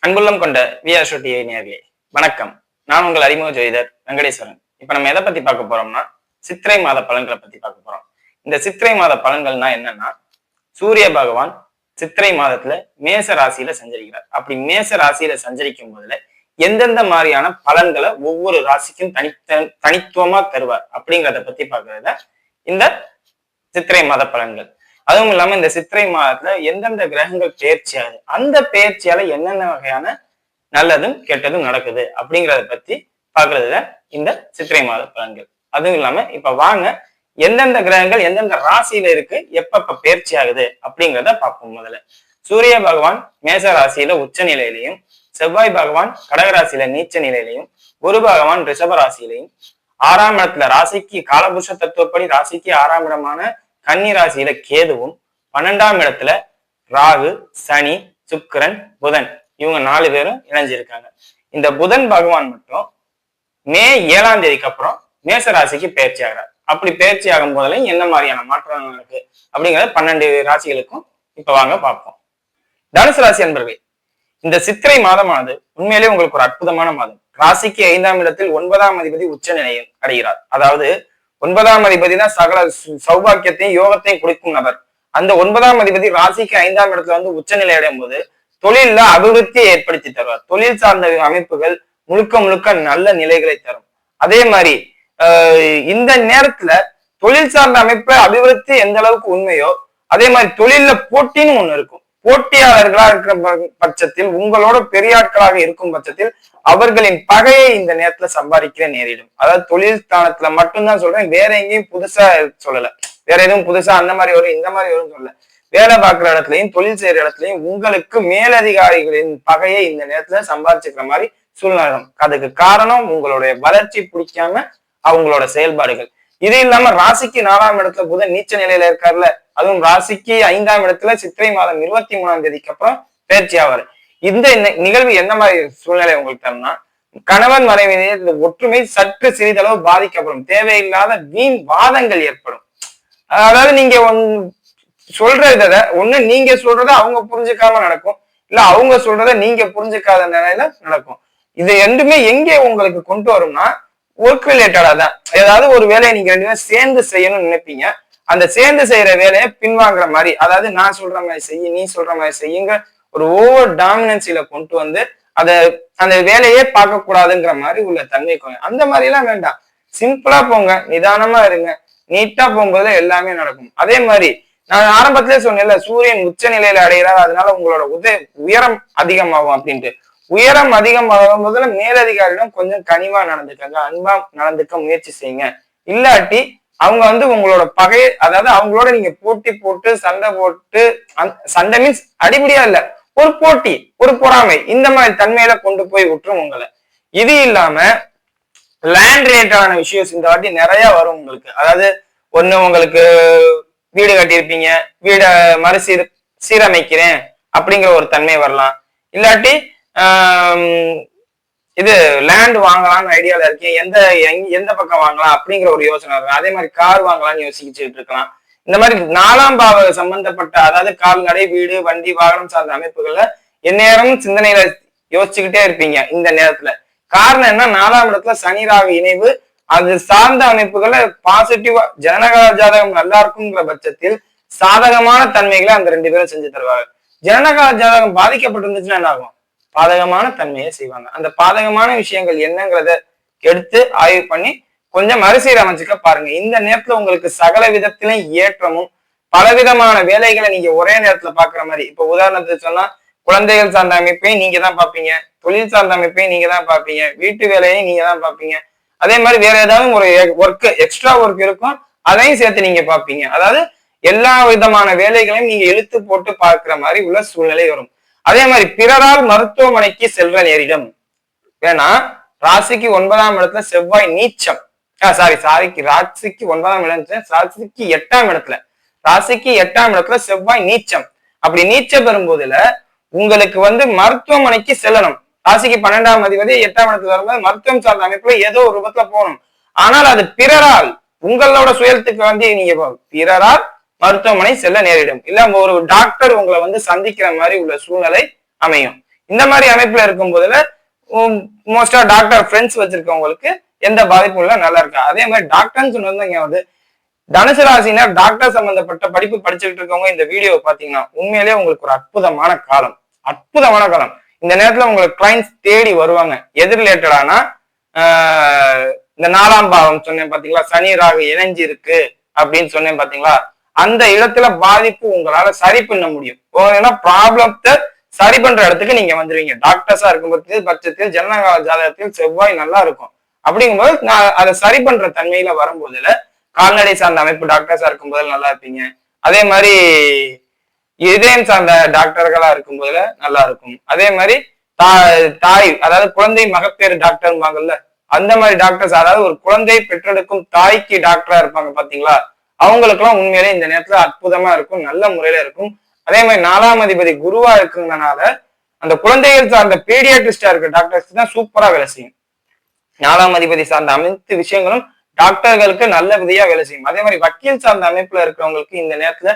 அன்புள்ளம் கொண்ட விஆர்டிஐ நேயர்களே வணக்கம். நான் உங்கள் அறிமுக ஜோதிடர் வெங்கடேஸ்வரன். இப்ப நம்ம எதை பத்தி பார்க்க போறோம்னா சித்திரை மாத பலன்களை பத்தி பார்க்க போறோம். இந்த சித்திரை மாத பலன்கள்னா என்னன்னா, சூரிய பகவான் சித்திரை மாதத்துல மேச ராசியில சஞ்சரிக்கிறார். அப்படி மேச ராசியில சஞ்சரிக்கும் போதுல எந்தெந்த மாதிரியான பலன்களை ஒவ்வொரு ராசிக்கும் தனித்துவமா தருவார் அப்படிங்கிறத பத்தி பார்க்கறத இந்த சித்திரை மாத பலன்கள். அதுவும் இல்லாம இந்த சித்திரை மாதத்துல எந்தெந்த கிரகங்கள் பெயர்ச்சி ஆகுது, அந்த பெயர்ச்சியால என்னென்ன வகையான நல்லதும் கெட்டதும் நடக்குது அப்படிங்கிறத பத்தி பாக்குறதுல இந்த சித்திரை மாத பலன்கள். அதுவும் இல்லாம இப்ப வாங்க எந்தெந்த கிரகங்கள் எந்தெந்த ராசியில இருக்கு, எப்ப பெயர்ச்சி ஆகுது அப்படிங்கிறத பார்ப்போம். முதல்ல சூரிய பகவான் மேச ராசியில உச்ச நிலையிலையும், செவ்வாய் பகவான் கடகராசியில நீச்ச நிலையிலையும், குரு பகவான் ரிஷப ராசியிலையும், 6ஆம் இடத்துல ராசிக்கு காலபுருஷ தத்துவப்படி ராசிக்கு 6ஆம் இடமான கன்னி ராசியில கேதுவும், 12ஆம் இடத்துல ராகு, சனி, சுக்கிரன், புதன், இவங்க 4 பேரும் இணைஞ்சிருக்காங்க. இந்த புதன் பகவான் மட்டும் மே 7ஆம் தேதிக்கு அப்புறம் மேச ராசிக்கு பயிற்சி ஆகிறார். அப்படி பயிற்சி ஆகும் போதுல என்ன மாதிரியான மாற்றங்கள் இருக்கு அப்படிங்கறத 12 ராசிகளுக்கும் இப்ப வாங்க பார்ப்போம். தனுசு ராசி அன்பர்களே, இந்த சித்திரை மாதமானது உண்மையிலேயே உங்களுக்கு ஒரு அற்புதமான மாதம். ராசிக்கு 5ஆம் இடத்தில் 9ஆம் அதிபதி உச்ச நிலையை அடைகிறார். அதாவது 9ஆம் அதிபதி தான் சகல சௌபாக்கியத்தையும் யோகத்தையும் கொடுக்கும் நபர். அந்த 9ஆம் அதிபதி ராசிக்கு 5ஆம் இடத்துல வந்து உச்சநிலை அடையும் போது தொழில அபிவிருத்தியை ஏற்படுத்தி தருவார். தொழில் சார்ந்த அமைப்புகள் முழுக்க நல்ல நிலைகளை தரும். அதே மாதிரி இந்த நேரத்துல தொழில் சார்ந்த அமைப்பு அபிவிருத்தி எந்த அளவுக்கு உண்மையோ அதே மாதிரி தொழில போட்டின்னு ஒண்ணு இருக்கும். போட்டியாளர்களா இருக்கிற பட்சத்தில், உங்களோட பெரிய ஆட்களாக இருக்கும் பட்சத்தில் அவர்களின் பகையை இந்த நேரத்துல சம்பாதிக்கிற நேரிடும். அதாவது தொழில் ஸ்தானத்துல மட்டும்தான் சொல்றேன், வேற எங்கேயும் புதுசா சொல்லல. வேற எதுவும் புதுசா அந்த மாதிரி வரும் இந்த மாதிரி வரும் சொல்லல. வேலை பார்க்குற இடத்துலயும் தொழில் செய்யற இடத்துலயும் உங்களுக்கு மேலதிகாரிகளின் பகையை இந்த நேரத்துல சம்பாதிச்சுக்கிற மாதிரி சூழ்நிலை. அதுக்கு காரணம் உங்களுடைய வளர்ச்சி பிடிக்காம அவங்களோட செயல்பாடுகள். இது இல்லாம ராசிக்கு 4ஆம் இடத்துல புதன் நீச்ச நிலையில இருக்காருல்ல, அதுவும் ராசிக்கு 5ஆம் இடத்துல சித்திரை மாதம் 23ஆம் தேதிக்கு அப்புறம் பயிற்சி ஆவார். இந்த நிகழ்வு என்ன மாதிரி சூழ்நிலை உங்களுக்கு தரணும்னா, கணவன் மனைவியிலே ஒற்றுமை சற்று சிறிதளவு பாதிக்கப்படும். தேவையில்லாத வீண் வாதங்கள் ஏற்படும். அதாவது நீங்க சொல்ற இத ஒண்ணு நீங்க சொல்றத அவங்க புரிஞ்சுக்காம நடக்கும், இல்ல அவங்க சொல்றத நீங்க புரிஞ்சுக்காத நிலையில நடக்கும். இது ரெண்டுமே எங்கே உங்களுக்கு கொண்டு வரும்னா ஒர்க் ரிலேட்டடா தான். ஏதாவது ஒரு வேலையை நீங்க 2 பேரும் சேர்ந்து செய்யணும்னு நினைப்பீங்க. அந்த சேர்ந்து செய்யற வேலையை பின்வாங்குற மாதிரி, அதாவது நான் சொல்ற மாதிரி செய்ய நீ சொல்ற மாதிரி செய்யுங்க ஒரு ஓவர் டாமினன்சில கொண்டு வந்து அந்த வேலையே பார்க்க கூடாதுங்கிற மாதிரி உள்ள தன்மை கொஞ்சம். அந்த மாதிரி எல்லாம் வேண்டாம். சிம்பிளா போங்க, நிதானமா இருங்க, நீட்டா போகும்போது எல்லாமே நடக்கும். அதே மாதிரி நான் ஆரம்பத்திலே சொன்னேன்ல, சூரியன் உச்ச நிலையில அடைகிறார், அதனால உங்களோட உயரம் அதிகமாகும் அப்படின்ட்டு. உயரம் அதிகமாகும் போதுல மேலதிகாரிடம் கொஞ்சம் கனிவா நடந்துக்கங்க, அன்பா நடந்துக்க முயற்சி செய்யுங்க. இல்லாட்டி அவங்க உங்களோட பகை, அதாவது அவங்களோட நீங்க போட்டி போட்டு சண்டை போட்டு, சண்டை மீன்ஸ் அடிப்படையா இல்ல, ஒரு போட்டி ஒரு பொறாமை இந்த மாதிரி தன்மையில கொண்டு போய் விட்டுரும் உங்களை. இது இல்லாம லேண்ட் ரிலேட்டடான விஷயம்ஸ் இந்த வாட்டி நிறைய வரும் உங்களுக்கு. அதாவது ஒண்ணு உங்களுக்கு வீடு கட்டியிருப்பீங்க, வீட சீரமைக்கிறேன் அப்படிங்கிற ஒரு தன்மை வரலாம். இல்லாட்டி இது லேண்ட் வாங்கலாம்னு ஐடியால இருக்கேன், எந்த பக்கம் வாங்கலாம் அப்படிங்கிற ஒரு யோசனை இருக்கும். அதே மாதிரி கார் வாங்கலாம்னு யோசிச்சுட்டு இருக்கலாம். இந்த மாதிரி 4ஆம் பாவ சம்பந்தப்பட்ட, அதாவது கால்நடை, வீடு, வண்டி, வாகனம் சார்ந்த அமைப்புகள்ல எந்நேரமும் சிந்தனையில யோசிச்சுக்கிட்டே இருப்பீங்க இந்த நேரத்துல. காரணம் என்ன, 4ஆம் இடத்துல சனி ராகு இணைவு, அது சார்ந்த அமைப்புகளை பாசிட்டிவா ஜனனகால ஜாதகம் நல்லா இருக்குங்கிற பட்சத்தில் சாதகமான தன்மைகளை அந்த 2 பேரும் செஞ்சு தருவாங்க. ஜனனகால ஜாதகம் பாதிக்கப்பட்டிருந்துச்சுன்னா என்ன ஆகும், பாதகமான தன்மையை செய்வாங்க. அந்த பாதகமான விஷயங்கள் என்னங்கிறத எடுத்து ஆய்வு பண்ணி கொஞ்சம் மறுசீரமைச்சுக்க பாருங்க. இந்த நேரத்துல உங்களுக்கு சகல விதத்திலும் ஏற்றமும், பலவிதமான வேலைகளை நீங்க ஒரே நேரத்துல பாக்குற மாதிரி. இப்ப உதாரணத்துக்கு சொன்னா, குழந்தைகள் சார்ந்த அமைப்பையும் நீங்க தான் பார்ப்பீங்க, தொழில் சார்ந்த அமைப்பையும் நீங்க தான் பார்ப்பீங்க, வீட்டு வேலையையும் நீங்க தான் பார்ப்பீங்க. அதே மாதிரி வேற ஏதாவது ஒரு ஒர்க், எக்ஸ்ட்ரா ஒர்க் இருக்கும், அதையும் சேர்த்து நீங்க பார்ப்பீங்க. அதாவது எல்லா விதமான வேலைகளையும் நீங்க இழுத்து போட்டு பார்க்கிற மாதிரி உள்ள சூழ்நிலை வரும். அதே மாதிரி பிறரால் மருத்துவமனைக்கு செல்ற நேரிடம். ஏன்னா ராசிக்கு 9ஆம் இடத்துல செவ்வாய் நீச்சம், ராசிக்கு 9ஆம் இடத்துல, ராசிக்கு 8ஆம் இடத்துல, ராசிக்கு 8ஆம் இடத்துல செவ்வாய் நீச்சம். அப்படி நீச்சம் பெறும்போதுல உங்களுக்கு மருத்துவமனைக்கு செல்லணும். ராசிக்கு 12ஆம் அதிபதி 8ஆம் இடத்துல வரும்போது மருத்துவம் சார்ந்த அமைப்புல ஏதோ ஒரு ரூபத்துல போகணும். ஆனால் அது பிறரால், உங்களோட சுயத்துக்கு நீங்க பிறரால் மருத்துவமனை செல்ல நேரிடும். இல்ல ஒரு டாக்டர் உங்களை சந்திக்கிற மாதிரி உள்ள சூழ்நிலை அமையும். இந்த மாதிரி அமைப்புல இருக்கும் போதுல மோஸ்டா டாக்டர் ஃப்ரெண்ட்ஸ் வச்சிருக்கவங்களுக்கு எந்த பாதிப்பும் இல்லை, நல்லா இருக்கா. அதே மாதிரி டாக்டர்னு சொன்னது இங்க வந்து தனுசு ராசினர் டாக்டர் சம்பந்தப்பட்ட படிப்பு படிச்சுக்கிட்டு இருக்கவங்க இந்த வீடியோவை பாத்தீங்கன்னா உண்மையிலேயே உங்களுக்கு ஒரு அற்புதமான காலம், அற்புதமான காலம். இந்த நேரத்துல உங்களுக்கு கிளைண்ட்ஸ் தேடி வருவாங்க. எது ரிலேட்டடானா இந்த 4ஆம் பாவம் சொன்னேன் பாத்தீங்களா, சனி ராகு இணைஞ்சு இருக்கு அப்படின்னு சொன்னேன் பாத்தீங்களா, அந்த இடத்துல பாதிப்பு உங்களால சரி பண்ண முடியும். ஏன்னா ப்ராப்ளத்தை சரி பண்ற இடத்துக்கு நீங்க வந்துருவீங்க. டாக்டர்ஸா இருக்கும் பட்சத்தில் ஜனனகால ஜாதகத்தில் செவ்வாய் நல்லா இருக்கும். அப்படிங்கும்போது நான் அதை சரி பண்ற தன்மையில வரும்போதுல கால்நடை சார்ந்த அமைப்பு டாக்டர்ஸா இருக்கும்போது நல்லா இருப்பீங்க. அதே மாதிரி இதயம் சார்ந்த டாக்டர்களா இருக்கும்போதுல நல்லா இருக்கும். அதே மாதிரி தாய் அதாவது குழந்தை மகப்பேறு டாக்டர்பாங்கல்ல, அந்த மாதிரி டாக்டர்ஸ், அதாவது ஒரு குழந்தை பெற்றெடுக்கும் தாய்க்கு டாக்டரா இருப்பாங்க பாத்தீங்களா, அவங்களுக்கு எல்லாம் உண்மையிலே இந்த நேரத்துல அற்புதமா இருக்கும், நல்ல முறையில இருக்கும். அதே மாதிரி 4ஆம் அதிபதி குருவா இருக்குங்கனால அந்த குழந்தைகள் சார்ந்த பீடியாட்ரிஸ்டா இருக்க டாக்டர்ஸ் தான் சூப்பரா வேலை செய்யும். 4ஆம் அதிபதி சார்ந்த அனைத்து விஷயங்களும் டாக்டர்களுக்கு நல்ல விதையா வேலை செய்யும். அதே மாதிரி வக்கீல் சார்ந்த அமைப்புல இருக்கிறவங்களுக்கு இந்த நேரத்துல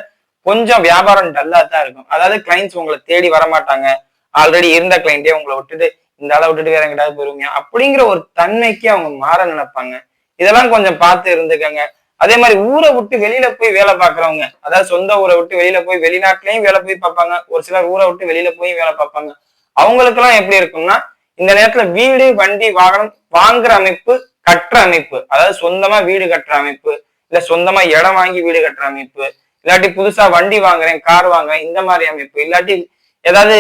கொஞ்சம் வியாபாரம் டல்லா தான் இருக்கும். அதாவது கிளைண்ட்ஸ் உங்களை தேடி வரமாட்டாங்க, ஆல்ரெடி இருந்த கிளைண்டே உங்களை விட்டுட்டு இந்த அளவு விட்டுட்டு வேற எங்கிட்டாவது போயிருவீங்க அப்படிங்கிற ஒரு தன்மைக்கு அவங்க மாற நினைப்பாங்க. இதெல்லாம் கொஞ்சம் பார்த்து இருந்துக்கங்க. அதே மாதிரி ஊரை விட்டு வெளியில போய் வேலை பார்க்கறவங்க, அதாவது சொந்த ஊரை விட்டு வெளியில போய் வெளிநாட்டுலயும் வேலை போய் பார்ப்பாங்க, ஒரு சிலர் ஊரை விட்டு வெளியில போய் வேலை பார்ப்பாங்க. அவங்களுக்கு எல்லாம் எப்படி இருக்கும்னா இந்த நேரத்துல வீடு வண்டி வாகனம் வாங்குற அமைப்பு, கட்டுற அமைப்பு, அதாவது சொந்தமா வீடு கட்டுற அமைப்பு, இல்ல சொந்தமா இடம் வாங்கி வீடு கட்டுற அமைப்பு, இல்லாட்டி புதுசா வண்டி வாங்குறேன் கார் வாங்குறேன் இந்த மாதிரி அமைப்பு, இல்லாட்டி ஏதாவது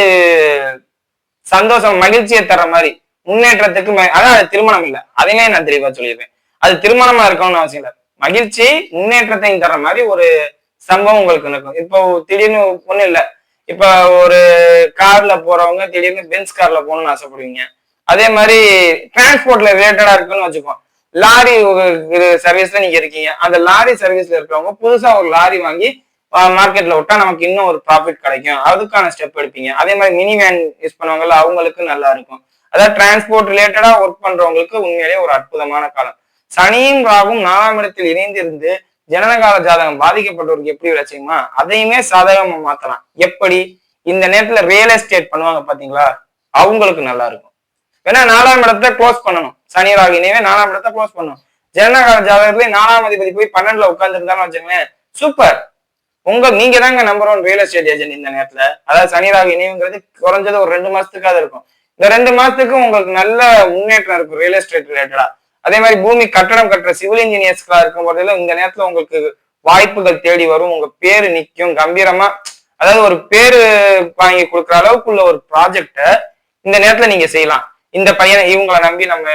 சந்தோஷம் மகிழ்ச்சியை தர்ற மாதிரி முன்னேற்றத்துக்கு அதான் அது திருமணம் இல்லை, அதையுமே நான் தெளிவா சொல்லிடுறேன். அது திருமணமா இருக்கணும்னு அவசியம் இல்லை, மகிழ்ச்சி முன்னேற்றத்தையும் தர்ற மாதிரி ஒரு சம்பவம் உங்களுக்கு இருக்கும். இப்போ திடீர்னு ஒண்ணும் இல்லை, இப்ப ஒரு கார்ல போறவங்க திடீர்னு பென்ஸ் கார்ல போகணும்னு ஆசைப்படுவீங்க. அதே மாதிரி டிரான்ஸ்போர்ட்ல ரிலேட்டடா இருக்குன்னு வச்சுக்கோங்க, லாரி சர்வீஸ்ல நீங்க இருக்கீங்க, அந்த லாரி சர்வீஸ்ல இருக்கிறவங்க புதுசா ஒரு லாரி வாங்கி மார்க்கெட்ல விட்டா நமக்கு இன்னும் ஒரு ப்ராஃபிட் கிடைக்கும், அதுக்கான ஸ்டெப் எடுப்பீங்க. அதே மாதிரி மினி வேன் யூஸ் பண்ணுவாங்கல்ல, அவங்களுக்கு நல்லா இருக்கும். அதாவது டிரான்ஸ்போர்ட் ரிலேட்டடா ஒர்க் பண்றவங்களுக்கு உண்மையிலேயே ஒரு அற்புதமான காலம். சனியும் ராகும் 4ஆம் இடத்தில் இணைந்து இருந்து ஜனனகால ஜாதகம் பாதிக்கப்பட்டவருக்கு எப்படி வேலை செய்யுமா, அதையுமே சாதகமா மாத்தலாம். எப்படி? இந்த நேரத்துல ரியல் எஸ்டேட் பண்ணுவாங்க பாத்தீங்களா, அவங்களுக்கு நல்லா இருக்கும். ஏன்னா 4ஆம் இடத்தை க்ளோஸ் பண்ணணும், சனி ராகு இணைவே 4ஆம் இடத்தை க்ளோஸ் பண்ணணும். ஜனனகால ஜாதகத்துல 4ஆம் அதிபதி போய் 12ல உட்கார்ந்து இருந்தாலும் வச்சுங்களேன், சூப்பர். நீங்க தாங்க நம்பர் 1 ரியல் எஸ்டேட் ஏஜென்ட் இந்த நேரத்துல. அதாவது சனி ராகு இணைவுங்கிறது குறைஞ்சது ஒரு 2 மாசத்துக்காவது இருக்கும். இந்த 2 மாசத்துக்கு உங்களுக்கு நல்ல முன்னேற்றம் இருக்கும் ரியல் எஸ்டேட் ரிலேட்டடா. அதே மாதிரி பூமி கட்டடம் கட்டுற சிவில் இன்ஜினியர்ஸ்களா இருக்கும் போதுல இந்த நேரத்துல உங்களுக்கு வாய்ப்புகள் தேடி வரும், உங்க பேரு நிற்கும் கம்பீரமா. அதாவது ஒரு பேரு வாங்கி கொடுக்குற அளவுக்குள்ள ஒரு ப்ராஜெக்ட இந்த நேரத்துல நீங்க செய்யலாம். இந்த பையனை இவங்களை நம்பி நம்ம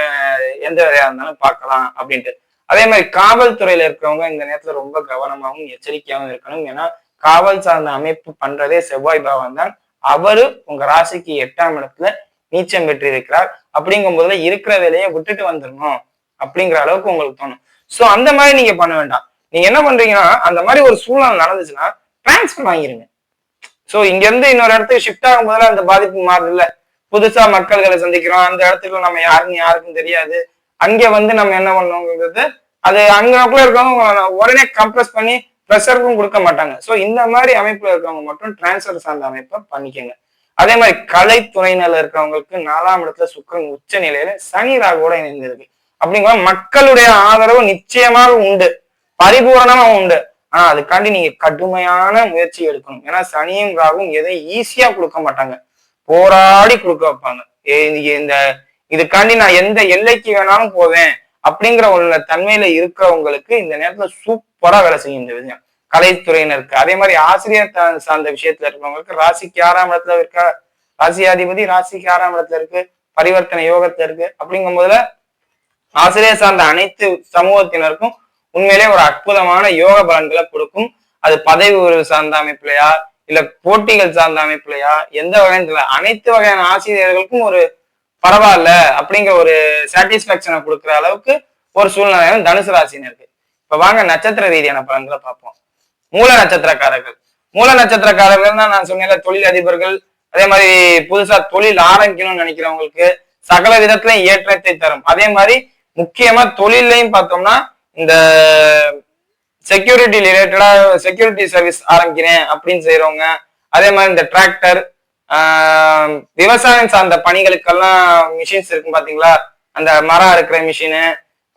எந்த வேலையா இருந்தாலும் பார்க்கலாம் அப்படின்ட்டு. அதே மாதிரி காவல்துறையில இருக்கிறவங்க இந்த நேரத்துல ரொம்ப கவனமாகவும் எச்சரிக்கையாகவும் இருக்கணும். ஏன்னா காவல் சார்ந்த அமைப்பு பண்றதே செவ்வாய் பாவம் தான். அவரு உங்க ராசிக்கு 8ஆம் இடத்துல நீச்சம் பெற்று இருக்கிறார். அப்படிங்கும் போதுல இருக்கிற வேலையை விட்டுட்டு வந்துடணும் அப்படிங்கிற அளவுக்கு உங்களுக்கு தோணும். சோ அந்த மாதிரி நீங்க பண்ண வேண்டாம். நீங்க என்ன பண்றீங்கன்னா, அந்த மாதிரி ஒரு சூழ்நிலை நடந்துச்சுன்னா டிரான்ஸ்பர் வாங்கிருங்க. சோ இங்க இருந்து இன்னொரு இடத்துக்கு ஷிஃப்ட் ஆகும் போதுல அந்த பாதிப்பு மாறுது இல்ல, புதுசா மக்கள்களை சந்திக்கிறோம், அந்த இடத்துக்கு நம்ம யாருக்கும் தெரியாது. அங்க வந்து நம்ம என்ன பண்ணோங்கிறது, அது அங்கக்குள்ள இருக்கவங்க உடனே கம்ப்ரஸ் பண்ணி ப்ரெஷருக்கும் கொடுக்க மாட்டாங்க. சோ இந்த மாதிரி அமைப்புல இருக்கவங்க மட்டும் டிரான்ஸ்பர் சார்ந்த அமைப்பை பண்ணிக்கங்க. அதே மாதிரி கலைத்துறையில இருக்கிறவங்களுக்கு 4ஆம் இடத்துல சுக்கிரன் உச்ச நிலையில சனி ராகுவோட இணைந்திருக்கு. அப்படிங்கிற மக்களுடைய ஆதரவு நிச்சயமாக உண்டு, பரிபூரணமா உண்டு. ஆனா அதுக்காண்டி நீங்க கடுமையான முயற்சி எடுக்கணும். ஏன்னா சனியும் ராகும் எதையும் ஈஸியா கொடுக்க மாட்டாங்க, போராடி கொடுக்க வைப்பாங்க. இந்த இதுக்காண்டி நான் எந்த எல்லைக்கு வேணாலும் போவேன் அப்படிங்கிற ஒரு தன்மையில இருக்கிறவங்களுக்கு இந்த நேரத்துல சூப்பரா வேலை செய்யும் இந்த விஷயம் கலைத்துறையினருக்கு. அதே மாதிரி ஆசிரியர் சார்ந்த விஷயத்துல இருக்கிறவங்களுக்கு ராசிக்கு 6ஆம் இடத்துல இருக்க ராசியாதிபதி ராசிக்கு 6ஆம் இடத்துல இருக்கு, பரிவர்த்தனை யோகத்துல இருக்கு. அப்படிங்கும் போதுல ஆசிரியர் சார்ந்த அனைத்து சமூகத்தினருக்கும் உண்மையிலேயே ஒரு அற்புதமான யோக பலன்களை கொடுக்கும். அது பதவி உயர்வு சார்ந்த அமைப்புலையா இல்ல போட்டிகள் சார்ந்த அமைப்புலையா எந்த வகையில அனைத்து வகையான ஆசிரியர்களுக்கும் ஒரு பரவாயில்ல அப்படிங்கிற ஒரு சாட்டிஸ்பாக்சனை கொடுக்குற அளவுக்கு ஒரு சூழ்நிலை தனுசு ராசினருக்கு. இப்ப வாங்க நட்சத்திர ரீதியான பலன்களை பார்ப்போம். மூல நட்சத்திரக்காரர்கள், மூல நட்சத்திரக்காரர்கள் தான் நான் சொன்னேன் தொழில் அதிபர்கள். அதே மாதிரி புதுசா தொழில் ஆரம்பிக்கணும்னு நினைக்கிறவங்களுக்கு சகல விதத்திலையும் ஏற்றத்தை தரும். அதே மாதிரி முக்கியமா தொழிலையும் பார்த்தோம்னா இந்த செக்யூரிட்டி ரிலேட்டடா செக்யூரிட்டி சர்வீஸ் ஆரம்பிக்கிறேன் அப்படின்னு செய்யறவங்க, அதே மாதிரி இந்த டிராக்டர் விவசாயம் சார்ந்த பணிகளுக்கெல்லாம் மிஷின்ஸ் இருக்கும் பாத்தீங்களா, அந்த மரம் அறுக்கிற மிஷினு,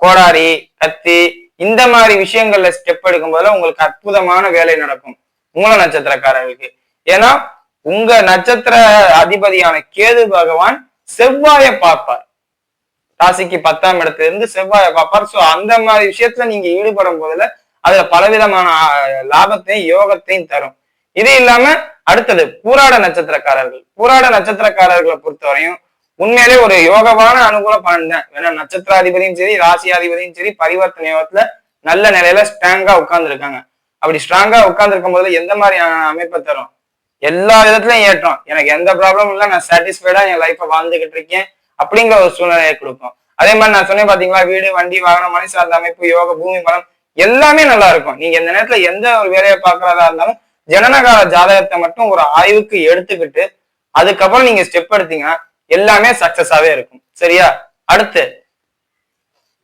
கோடாரி, கத்தி, இந்த மாதிரி விஷயங்கள்ல ஸ்டெப் எடுக்கும் போதுல உங்களுக்கு அற்புதமான வேலை நடக்கும் மூல நட்சத்திரக்காரர்களுக்கு. ஏன்னா உங்க நட்சத்திர அதிபதியான கேது பகவான் செவ்வாயை பார்ப்பார். ராசிக்கு 10ஆம் இடத்துல இருந்து செவ்வாயை பார்ப்பார். சோ அந்த மாதிரி விஷயத்துல நீங்க ஈடுபடும் போதுல அதுல பலவிதமான லாபத்தையும் யோகத்தையும் தரும். இது இல்லாம அடுத்தது பூராட நட்சத்திரக்காரர்கள். பூராட நட்சத்திரக்காரர்களை பொறுத்தவரையும் உண்மையிலே ஒரு யோகமான அனுகூல பலன் தான். ஏன்னா நட்சத்திராதிபதியும் சரி, ராசியாதிபதியும் சரி, பரிவர்த்தனை யோகத்துல நல்ல நிலையில ஸ்ட்ராங்கா உட்கார்ந்து இருக்காங்க. அப்படி ஸ்ட்ராங்கா உட்கார்ந்து இருக்கும் போது எந்த மாதிரியான அமைப்பை தரும்? எல்லா விதத்துலயும் ஏற்றம். எனக்கு எந்த ப்ராப்ளமும் இல்லை, நான் சாட்டிஸ்ஃபைடா என் லைஃப்பை வாழ்ந்துகிட்டு இருக்கேன் அப்படிங்கிற ஒரு சூழ்நிலையை கொடுக்கும். அதே மாதிரி நான் சொன்னேன் பாத்தீங்களா, வீடு, வண்டி, வாகனம், மனை சார்ந்த அமைப்பு, யோக, பூமி பலம் எல்லாமே நல்லா இருக்கும். நீங்க இந்த நேரத்துல எந்த ஒரு வேலையை பார்க்கறதா இருந்தாலும் ஜனனகால ஜாதகத்தை மட்டும் ஒரு ஆய்வுக்கு எடுத்துக்கிட்டு அதுக்கப்புறம் நீங்க ஸ்டெப் எடுத்தீங்கன்னா எல்லாமே சக்சஸாவே இருக்கும். சரியா? அடுத்து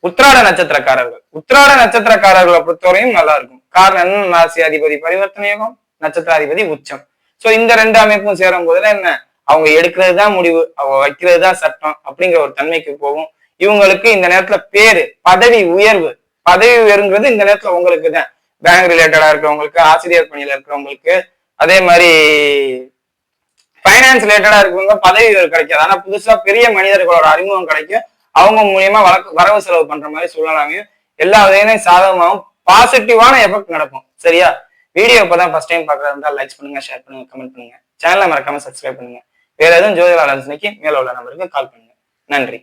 உத்திராட நட்சத்திரக்காரர்கள். உத்திராட நட்சத்திரக்காரர்களை பொறுத்தவரையும் நல்லா இருக்கும். காரணம் என்ன? ராசியாதிபதி பரிவர்த்தனை யோகம், நட்சத்திராதிபதி உச்சம். சோ இந்த ரெண்டு அமைப்பும் சேரும் போதுல என்ன, அவங்க எடுக்கிறது தான் முடிவு, அவங்க வைக்கிறது தான் சட்டம் அப்படிங்கிற ஒரு தன்மைக்கு போகும். இவங்களுக்கு இந்த நேரத்துல பேரு, பதவி உயர்வு. பதவி உயர்வுங்கிறது இந்த நேரத்துல உங்களுக்கு தான். பேங்க் ரிலேட்டடா இருக்கிறவங்களுக்கு, ஆசிரியர் பணியில இருக்கிறவங்களுக்கு, அதே மாதிரி பைனான்ஸ் ரிலேட்டடா இருக்கிறவங்க பதவி உயர்வு கிடைக்காது. ஆனா புதுசா பெரிய மனிதர்களோட அறிமுகம் கிடைக்கும். அவங்க மூலியமா வரவு செலவு பண்ற மாதிரி சூழ்நிலையும் எல்லா வகையிலும் சாதகமாகவும் பாசிட்டிவான எஃபெக்ட் நடக்கும். சரியா? வீடியோ இப்பதான் ஃபர்ஸ்ட் டைம் பாக்குறதா இருந்தா லைக் பண்ணுங்க, ஷேர் பண்ணுங்க, கமெண்ட் பண்ணுங்க. சேனலை மறக்காம சப்ஸ்கிரைப் பண்ணுங்க. வேற எதுவும் ஜோதிட ஆலோசனைக்கு மேல உள்ள நம்பருக்கு கால் பண்ணுங்க. நன்றி.